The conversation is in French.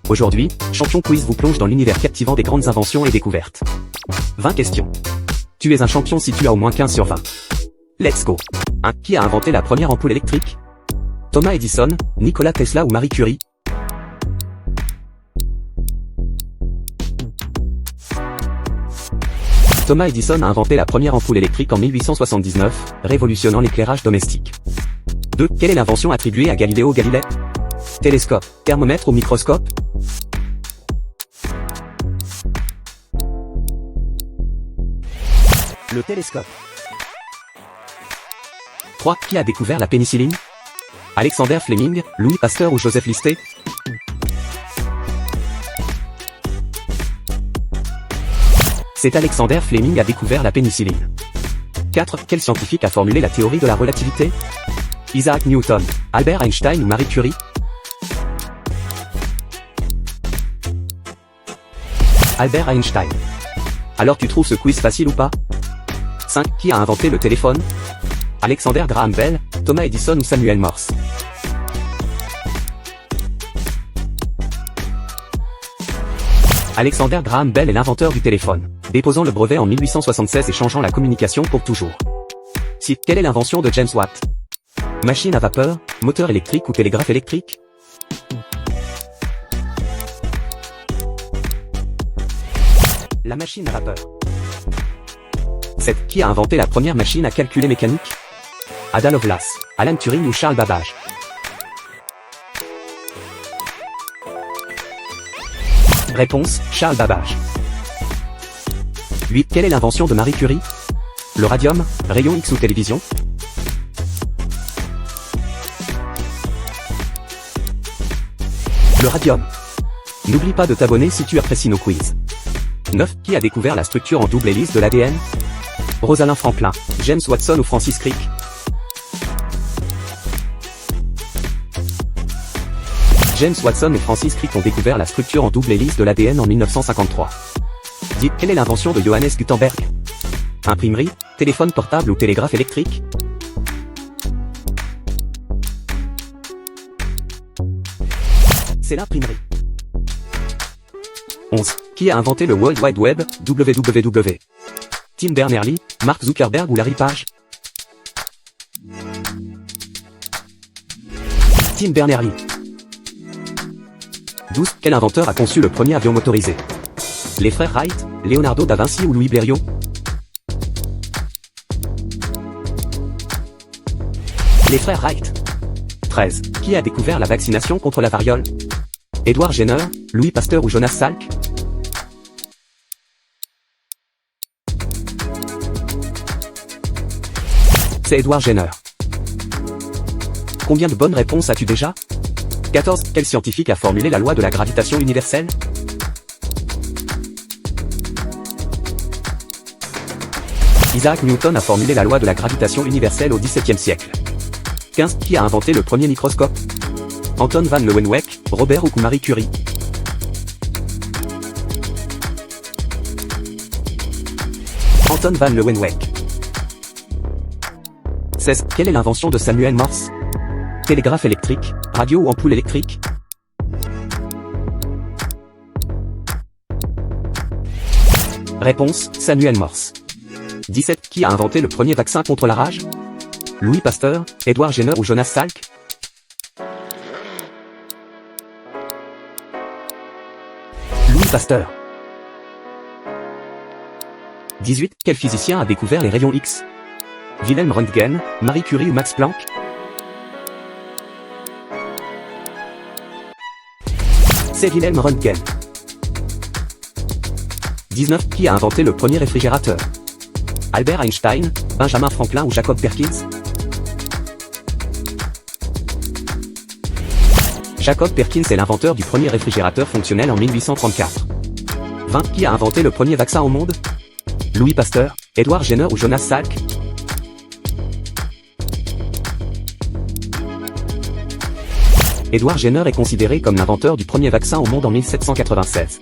Aujourd'hui, Champion Quiz vous plonge dans l'univers captivant des grandes inventions et découvertes. 20 questions. Tu es un champion si tu as au moins 15 sur 20. Let's go. 1. Qui a inventé la première ampoule électrique? Thomas Edison, Nikola Tesla ou Marie Curie? Thomas Edison a inventé la première ampoule électrique en 1879, révolutionnant l'éclairage domestique. 2. Quelle est l'invention attribuée à Galileo Galilei? Télescope, thermomètre ou microscope? Le télescope. 3. Qui a découvert la pénicilline? Alexander Fleming, Louis Pasteur ou Joseph Lister? C'est Alexander Fleming a découvert la pénicilline. 4. Quel scientifique a formulé la théorie de la relativité? Isaac Newton, Albert Einstein ou Marie Curie? Albert Einstein. Alors tu trouves ce quiz facile ou pas? 5. Qui a inventé le téléphone? Alexander Graham Bell, Thomas Edison ou Samuel Morse? Alexander Graham Bell est l'inventeur du téléphone, déposant le brevet en 1876 et changeant la communication pour toujours. 6. Quelle est l'invention de James Watt? Machine à vapeur, moteur électrique ou télégraphe électrique? La machine à vapeur. 7. Qui a inventé la première machine à calculer mécanique? Ada Lovelace, Alan Turing ou Charles Babbage? Réponse, Charles Babbage. 8. Quelle est l'invention de Marie Curie? Le radium, rayon X ou télévision? Le radium. N'oublie pas de t'abonner si tu apprécies nos quiz. 9. Qui a découvert la structure en double hélice de l'ADN? Rosalind Franklin, James Watson ou Francis Crick? James Watson et Francis Crick ont découvert la structure en double hélice de l'ADN en 1953. 10. Quelle est l'invention de Johannes Gutenberg? Imprimerie, téléphone portable ou télégraphe électrique? C'est l'imprimerie. 11. Qui a inventé le World Wide Web, WWW? Tim Berners-Lee, Mark Zuckerberg ou Larry Page? Tim Berners-Lee. 12. Quel inventeur a conçu le premier avion motorisé? Les frères Wright, Leonardo da Vinci ou Louis Blériot? Les frères Wright. 13. Qui a découvert la vaccination contre la variole? Édouard Jenner, Louis Pasteur ou Jonas Salk? C'est Édouard Jenner. Combien de bonnes réponses as-tu déjà? 14. Quel scientifique a formulé la loi de la gravitation universelle? Isaac Newton a formulé la loi de la gravitation universelle au XVIIe siècle. 15. Qui a inventé le premier microscope? Anton van Leeuwenhoek, Robert Hooke ou Marie Curie? Anton van Leeuwenhoek. 16. Quelle est l'invention de Samuel Morse? Télégraphe électrique, radio ou ampoule électrique? Réponse, Samuel Morse. 17. Qui a inventé le premier vaccin contre la rage? Louis Pasteur, Édouard Jenner ou Jonas Salk? Louis Pasteur. 18. Quel physicien a découvert les rayons X? Wilhelm Röntgen, Marie Curie ou Max Planck? C'est Wilhelm Röntgen. 19. Qui a inventé le premier réfrigérateur? Albert Einstein, Benjamin Franklin ou Jacob Perkins? Jacob Perkins est l'inventeur du premier réfrigérateur fonctionnel en 1834. 20. Qui a inventé le premier vaccin au monde? Louis Pasteur, Édouard Jenner ou Jonas Salk? Édouard Jenner est considéré comme l'inventeur du premier vaccin au monde en 1796.